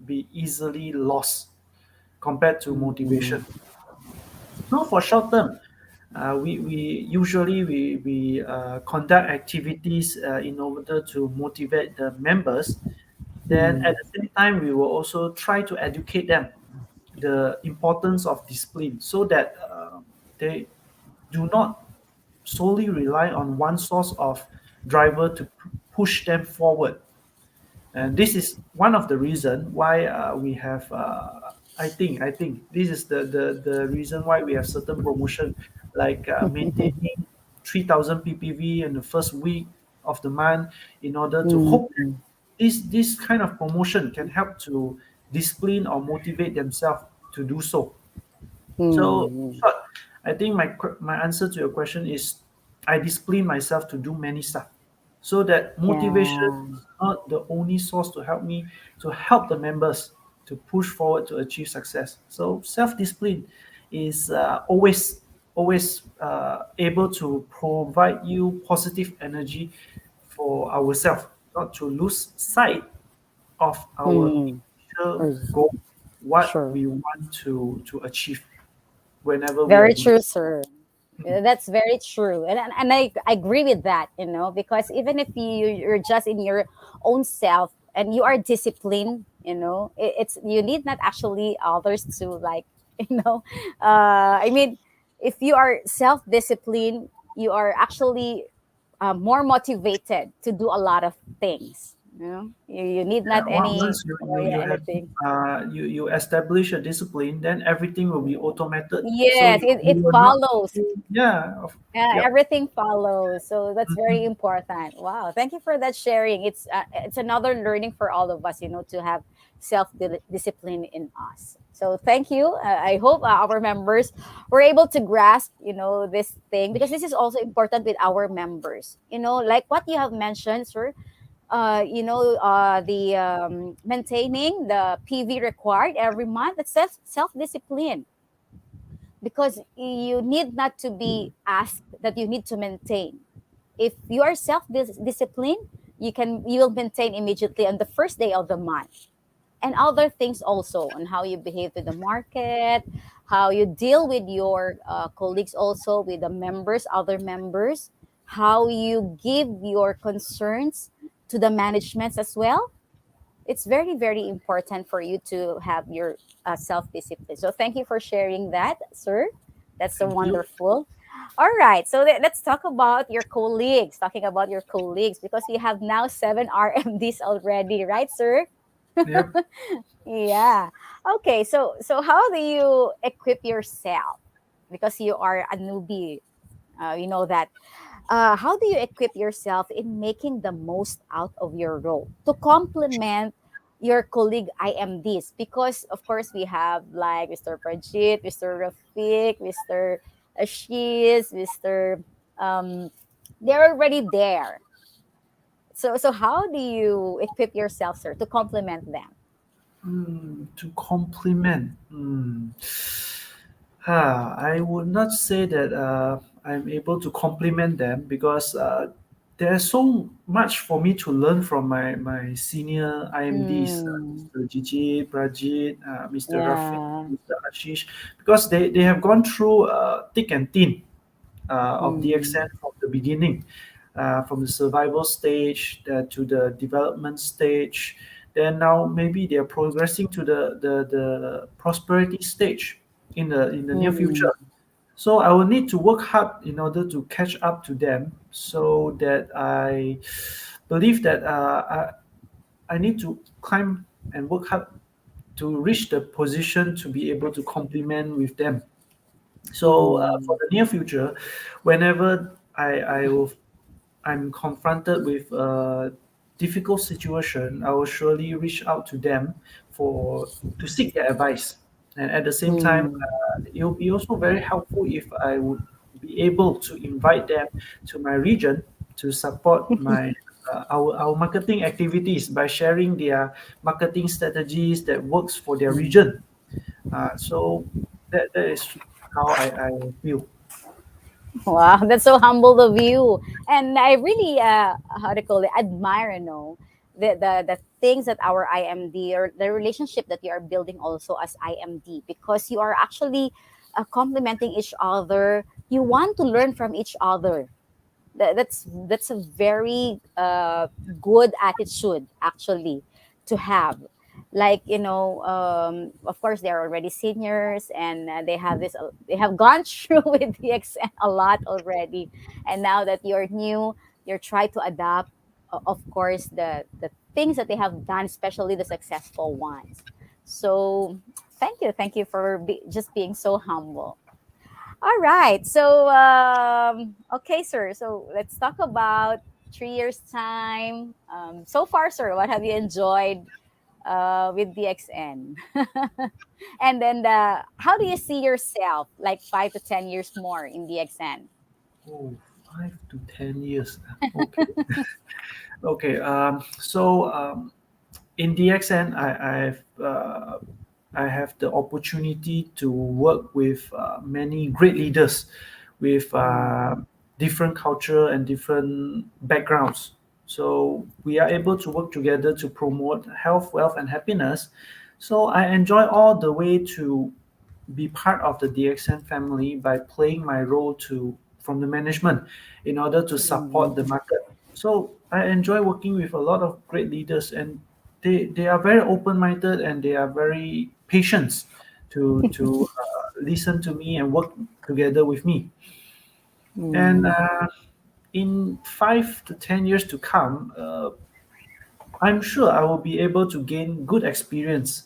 be easily lost compared to Mm, motivation. So for short term, we usually we conduct activities in order to motivate the members. Then at mm, the same time, we will also try to educate them the importance of discipline so that they do not solely rely on one source of driver to push them forward. And this is one of the reason why we have. I think this is the reason why we have certain promotion like maintaining 3,000 ppv in the first week of the month in order to hope that mm, this kind of promotion can help to discipline or motivate themselves to do so. So, in mm. short, I think my answer to your question is I discipline myself to do many stuff, so that motivation Yeah. is not the only source to help me to help the members to push forward to achieve success. So self-discipline is always able to provide you positive energy for ourselves, not to lose sight of our Mm. initial Oh, goal, what sure. we want to achieve whenever we are Very doing. true, sir. That's very true, and I agree with that. Because even if you're just in your own self and you are disciplined, it's you need not actually others to like, you know. I mean, if you are self disciplined, you are actually more motivated to do a lot of things. You need not Yeah, any once you have anything. you establish a discipline, then everything will be automated. So Yes, you it will not. follows. Yeah. Yeah, Yep. everything follows. So that's very Mhm. important. Wow, thank you for that sharing. It's another learning for all of us, to have self discipline in us. So thank you. I hope our members were able to grasp, this thing, because this is also important with our members. Like what you have mentioned, sir. The maintaining the PV required every month. That's self discipline, because you need not to be asked that you need to maintain. If you are self disciplined, you will maintain immediately on the first day of the month. and other things also on how you behave to the market, how you deal with your colleagues, also with the members, other members, how you give your concerns to the managements as well. It's very, very important for you to have your self discipline. So thank you for sharing that, sir. That's so Thank you. wonderful. All right, so let's talk about your colleagues. Talking about your colleagues, because you have now seven RMDs already, right, sir? Yep. Yeah. Okay. So how do you equip yourself? Because you are a newbie, you know that. How do you equip yourself in making the most out of your role to complement your colleague IMDs? Because of course we have like Mr. Prajit, Mr. Rafiq, Mr. Ashish, Mr. Um, they're already there. So how do you equip yourself, sir, to complement them? To complement. I would not say that I'm able to compliment them because there's so much for me to learn from my senior IMDs, Mm, Mr. Gigi, Prajit, Mr. Rafiq, yeah. Mr. Ashish, because they have gone through thick and thin of Mm, DXN from the beginning, from the survival stage to the development stage. Then now maybe they are progressing to the prosperity stage in the near mm, future. So I will need to work hard in order to catch up to them, so that I believe that I need to climb and work hard to reach the position to be able to complement with them. So for mm, the near future, whenever I'm confronted with a difficult situation, I will surely reach out to them for to seek their advice. And at the same time, mm, it will be also very helpful if I would be able to invite them to my region to support our marketing activities by sharing their marketing strategies that works for their mm. region. So that is how I feel. Wow, that's so humble of you. And I really, how to call it, admire, the things that our IMD, or the relationship that you are building also as IMD, because you are actually complementing each other. You want to learn from each other. That's a very good attitude actually to have. Like, of course they're already seniors, and they have gone through with the exam a lot already, and now that you're new, you're trying to adapt, of course, the things that they have done, especially the successful ones. So thank you for just being so humble. All right. So, okay, sir. So let's talk about 3 years time. So far, sir, what have you enjoyed with DXN? And then how do you see yourself like 5 to 10 years more in DXN? Oh, 5 to 10 years. Okay. Okay. So in DXN, I have the opportunity to work with many great leaders with Mm, different culture and different backgrounds. So we are able to work together to promote health, wealth, and happiness. So I enjoy all the way to be part of the DXN family by playing my role to from the management in order to support mm, the market. So I enjoy working with a lot of great leaders, and they are very open-minded and they are very patient to listen to me and work together with me. And mm. in 5 to 10 years to come, I'm sure I will be able to gain good experience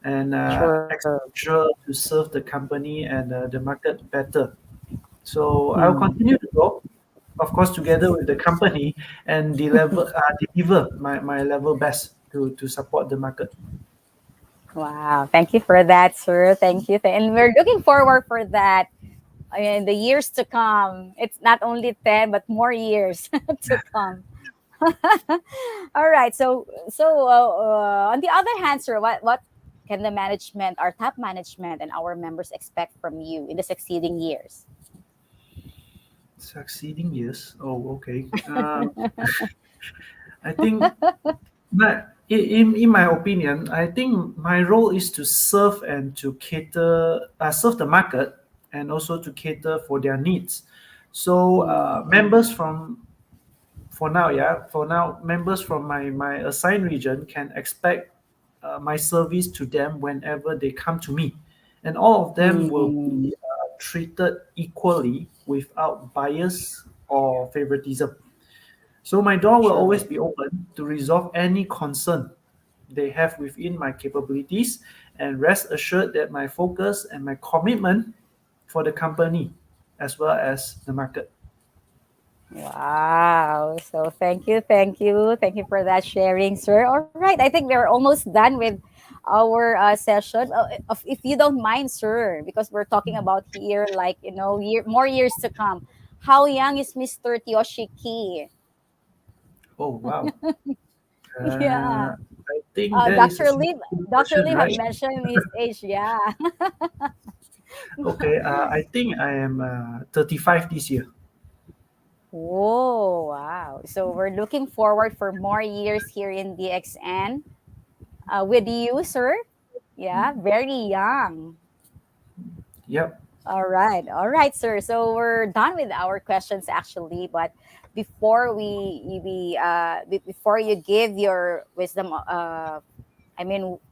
and Sure. exposure to serve the company and the market better. So I'll Mm. continue to grow, of course, together with the company and deliver my level best to support the market. Wow. Thank you for that, sir. Thank you. And we're looking forward for that. I mean, the years to come. It's not only 10, but more years to come. All right. On the other hand, sir, what can the management, our top management, and our members expect from you in the succeeding years? Succeeding years. Oh, okay. I think my in my opinion, I think my role is to serve and to serve the market and also to cater for their needs. So Mm. members from for now, yeah, for now, members from my assigned region can expect my service to them whenever they come to me, and all of them will Mm. be treated equally without bias or favoritism. So my door will always True. be open to resolve any concern they have within my capabilities, and rest assured that my focus and my commitment for the company as well as the market. Wow. So thank you, thank you. Thank you for that sharing, sir. All right. I think we're almost done with our session. If you don't mind, sir, because we're talking about here, like, more years to come. How young is Mr. Teoh Shi Kee? Oh wow. Yeah. I think that is a Dr. Lee, simple Dr. question, Lee had right? mentioned his age. Yeah. Okay, I think I am 35 this year. Whoa, wow. So we're looking forward for more years here in DXN with you, sir. Yeah, very young. Yep. All right, sir. So we're done with our questions actually, but before you give your wisdom,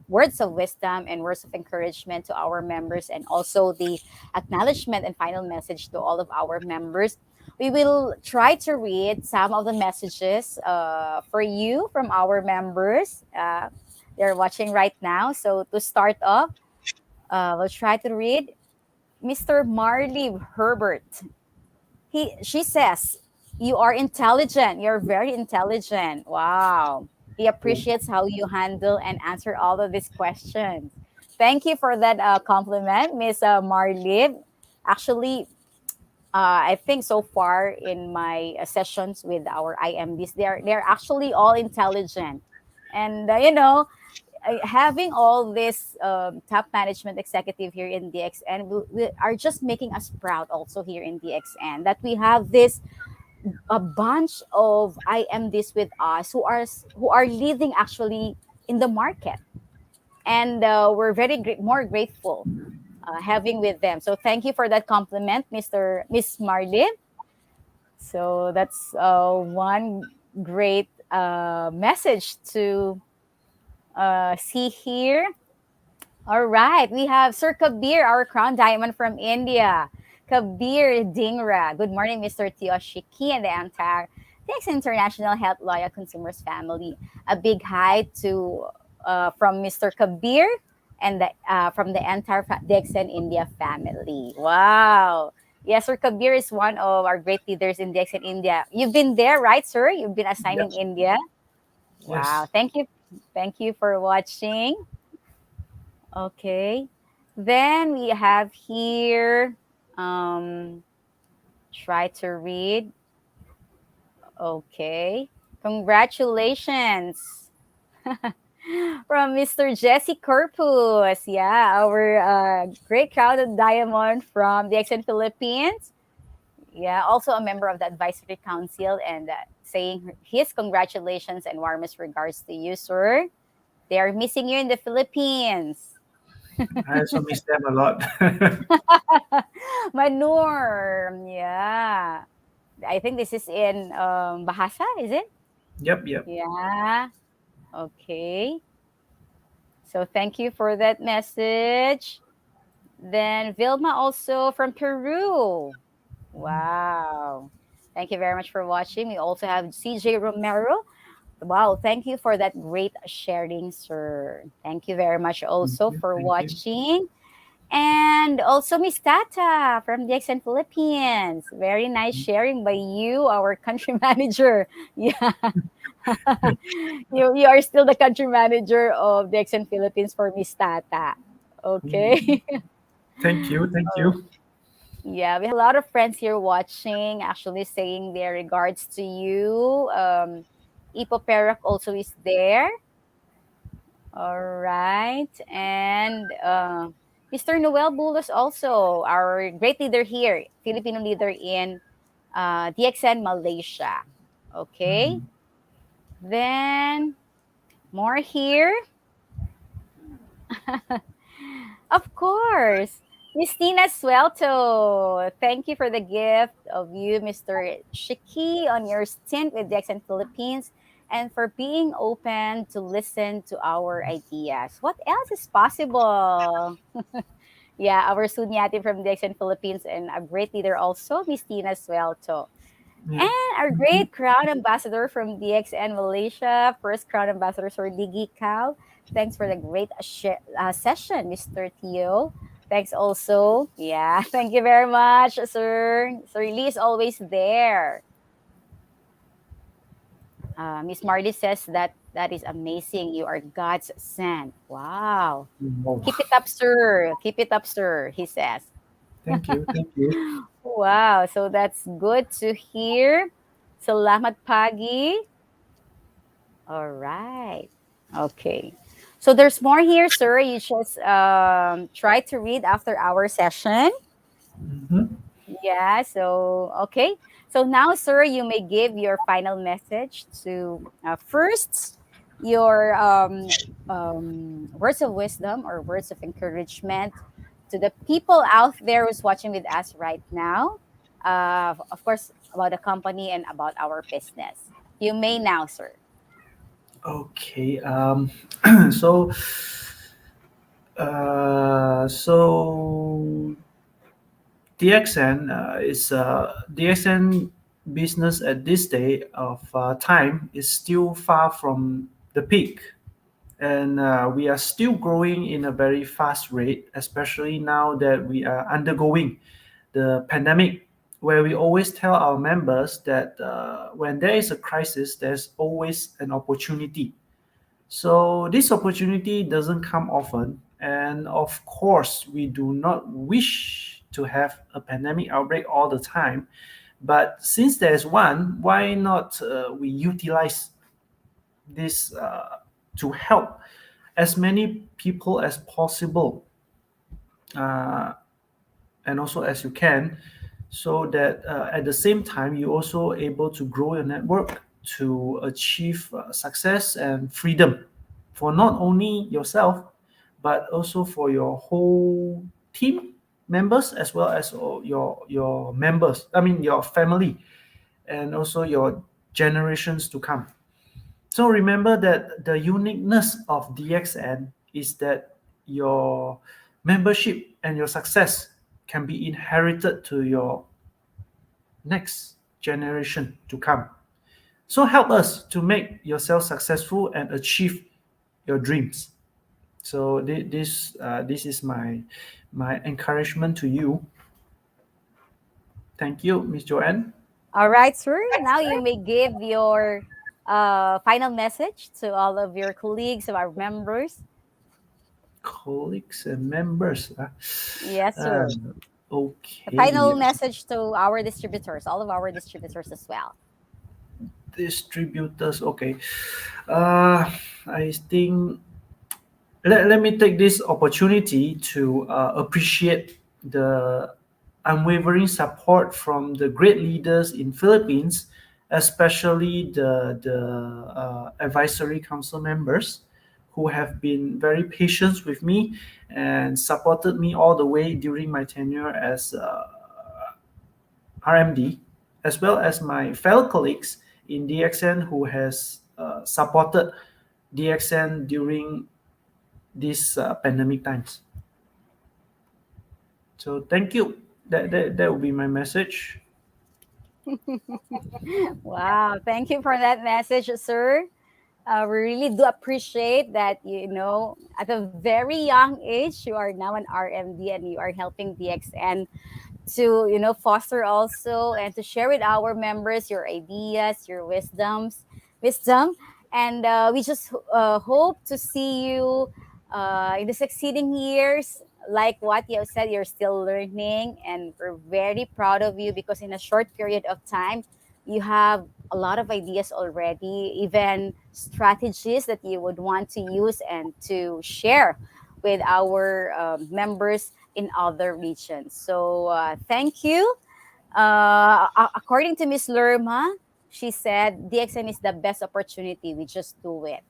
words of wisdom and words of encouragement to our members, and also the acknowledgement and final message to all of our members. We will try to read some of the messages for you from our members. They're watching right now. So to start off, we'll try to read Mr. Marley Herbert. She says, "You are intelligent. You're very intelligent." Wow. He appreciates how you handle and answer all of these questions. Thank you for that compliment, Miss Marley. Actually, I think so far in my sessions with our IMDs, they're actually all intelligent, and having all this top management executive here in DXN, we are just making us proud also here in DXN that we have this a bunch of IMDs with us who are leading actually in the market, and we're more grateful having with them. So thank you for that compliment, Miss Marley. So that's one great message to see here. All right, we have Sir Kabir, our crown diamond from India. Kabir Dingra. Good morning, Mr. Teoh Shi Kee and the entire Thanks International Health Loyal Consumers family. A big hi to from Mr. Kabir and from the entire Dexen India family. Wow. Yes, Sir Kabir is one of our great leaders in Dexen India. You've been there, right, sir? You've been assigned in Yes. India. Wow. Yes. Thank you. Thank you for watching. Okay. Then we have here, um, try to read. Okay. Congratulations from Mr. Jesse Corpus. Yeah, our great crowded diamond from the XN Philippines. Yeah, also a member of the advisory council, and saying his congratulations and warmest regards to you, sir. They are missing you in the Philippines. I also miss them a lot. Manure. Yeah. I think this is in Bahasa, is it? Yep. Yep. Yeah. Okay. So thank you for that message. Then Vilma also from Peru. Wow. Thank you very much for watching. We also have CJ Romero. Wow, thank you for that great sharing, sir. Thank you very much Thank also you. for Thank you. watching. And also Miss Tata from the XN Philippines. Very nice sharing by you, our country manager. Yeah. You are still the country manager of the XN Philippines for Miss Tata. Okay. Thank you. Thank you. Yeah, we have a lot of friends here watching, actually saying their regards to you. Ipo Perak also is there. All right. And Mr. Noel Bulos also, our great leader here, Filipino leader in DXN Malaysia. Okay. Then More here? Of course. Miss Tina Suelto, thank you for the gift of you, Mr. Shiki, on your stint with the Accent Philippines and for being open to listen to our ideas. What else is possible? Yeah, our Sunyati from the Accent Philippines and a great leader also, Miss Tina Suelto. Yeah. And our great crown ambassador from DXN Malaysia, first crown ambassador for Digi Cal. Thanks for the great session, Mr. Teo. Thanks also. Yeah, thank you very much, sir. Sir Lee is always there. Miss Marley says that that is amazing. You are God's sent. Wow. Oh, Keep it up, sir. Keep it up, sir, he says. thank you. Thank you. Wow. So that's good to hear. Selamat pagi. All right. Okay. So there's more here, sir. You just try to read after our session. Mhm. Yeah. So, okay. So now, sir, you may give your final message to first your words of wisdom or words of encouragement to the people out there who's watching with us right now. Of course, about the company and about our business. You may now, sir. Okay. So, so DXN is DXN business at this day of time is still far from the peak, and we are still growing in a very fast rate, especially now that we are undergoing the pandemic, where we always tell our members that when there is a crisis, there's always an opportunity. So this opportunity doesn't come often, and of course, we do not wish to have a pandemic outbreak all the time. But since there's one, why not we utilize this to help as many people as possible, uh, and also as you can, so that at the same time you also able to grow your network to achieve success and freedom for not only yourself but also for your whole team members as well as your members, I mean your family, and also your generations to come. So remember that the uniqueness of DXN is that your membership and your success can be inherited to your next generation to come. So help us to make yourself successful and achieve your dreams. So this is my encouragement to you. Thank you, Miss Joanne. All right, sir. Now you may give your final message to all of your colleagues, of our members. Colleagues and members. Yes, Uh, sir. The okay. final message to our distributors, all of our distributors as well. Distributors. Okay. I think let me take this opportunity to appreciate the unwavering support from the great leaders in Philippines, especially the advisory council members who have been very patient with me and supported me all the way during my tenure as RMD, as well as my fellow colleagues in DXN who has supported DXN during these pandemic times. So thank you. That will be my message. Wow. Thank you for that message, sir. We really do appreciate that, at a very young age, you are now an RMD and you are helping DXN to, foster also and to share with our members your ideas, your wisdom. And we just hope to see you in the succeeding years. Like what you have said, you're still learning, and we're very proud of you because in a short period of time, you have a lot of ideas already, even strategies that you would want to use and to share with our members in other regions. So thank you. According to Miss Lerma, she said DXN is the best opportunity. We just do it.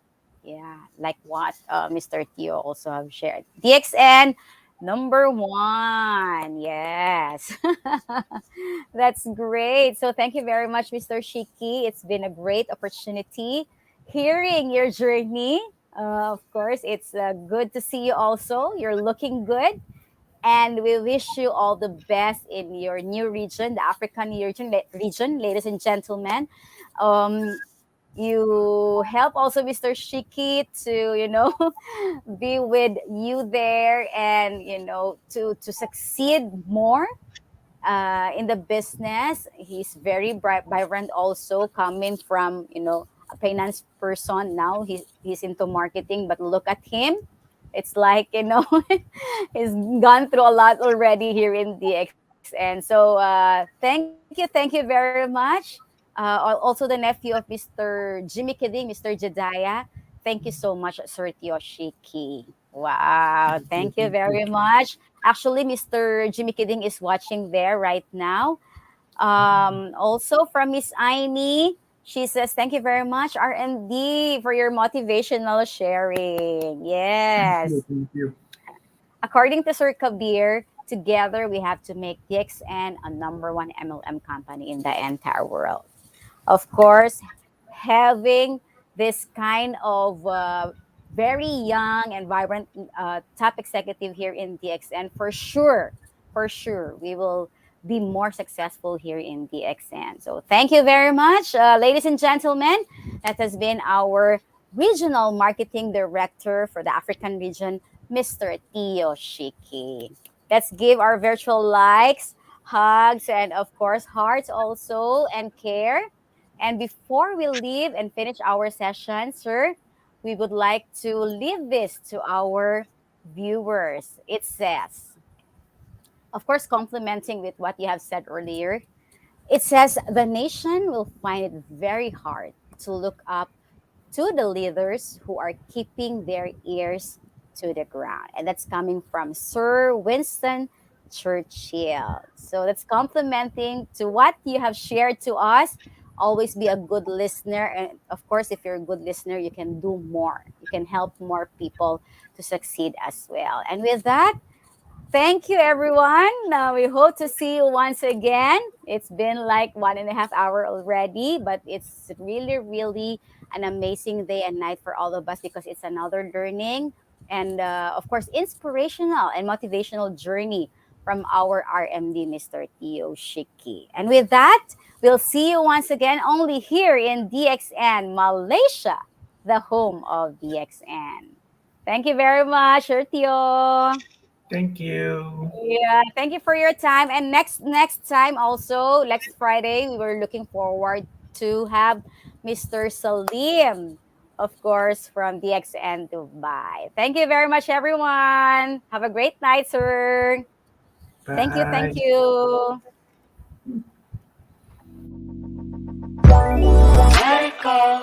Yeah, like what Mr. Teoh also have shared. DXN number one. Yes. That's great. So thank you very much, Mr. Shi Kee. It's been a great opportunity hearing your journey. Of course, it's good to see you also. You're looking good. And we wish you all the best in your new region, the African region, ladies and gentlemen. Um, you help also Mr. Shiki to, be with you there and, to succeed more in the business. He's very vibrant also coming from, a finance person. Now he's into marketing, but look at him. It's like, he's gone through a lot already here in DXN. So thank you very much. Also the nephew of Mr. Jimmy Kidding, Mr. Jedediah. Thank you so much, Sir Teoh Shi Kee. Wow, thank you very much. Actually, Mr. Jimmy Kidding is watching there right now. Also from Miss Aini, she says, thank you very much, R&D, for your motivational sharing. Yes. Thank you. According to Sir Kabir, together we have to make DXN a number one MLM company in the entire world. Of course, having this kind of very young and vibrant top executive here in DXN, for sure, we will be more successful here in DXN. So thank you very much, ladies and gentlemen. That has been our regional marketing director for the African region, Mr. Teoh Shi Kee. Let's give our virtual likes, hugs, and of course, hearts also, and care. And before we leave and finish our session, sir, we would like to leave this to our viewers. It says, of course, complementing with what you have said earlier, it says the nation will find it very hard to look up to the leaders who are keeping their ears to the ground. And that's coming from Sir Winston Churchill. So that's complementing to what you have shared to us. Always be a good listener. And of course, if you're a good listener, you can do more. You can help more people to succeed as well. And with that, thank you, everyone. We hope to see you once again. It's been like 1.5 hours already, but it's really, really an amazing day and night for all of us because it's another learning and, of course, inspirational and motivational journey from our RMD, Mr. Teoh Shi Kee. And with that, we'll see you once again only here in DXN, Malaysia, the home of DXN. Thank you very much, Sir Teoh. Thank you. Yeah, thank you for your time. And next time also, next Friday, we were looking forward to have Mr. Salim, of course, from DXN Dubai. Thank you very much, everyone. Have a great night, sir. Thank you, thank Bye. you. Let it go.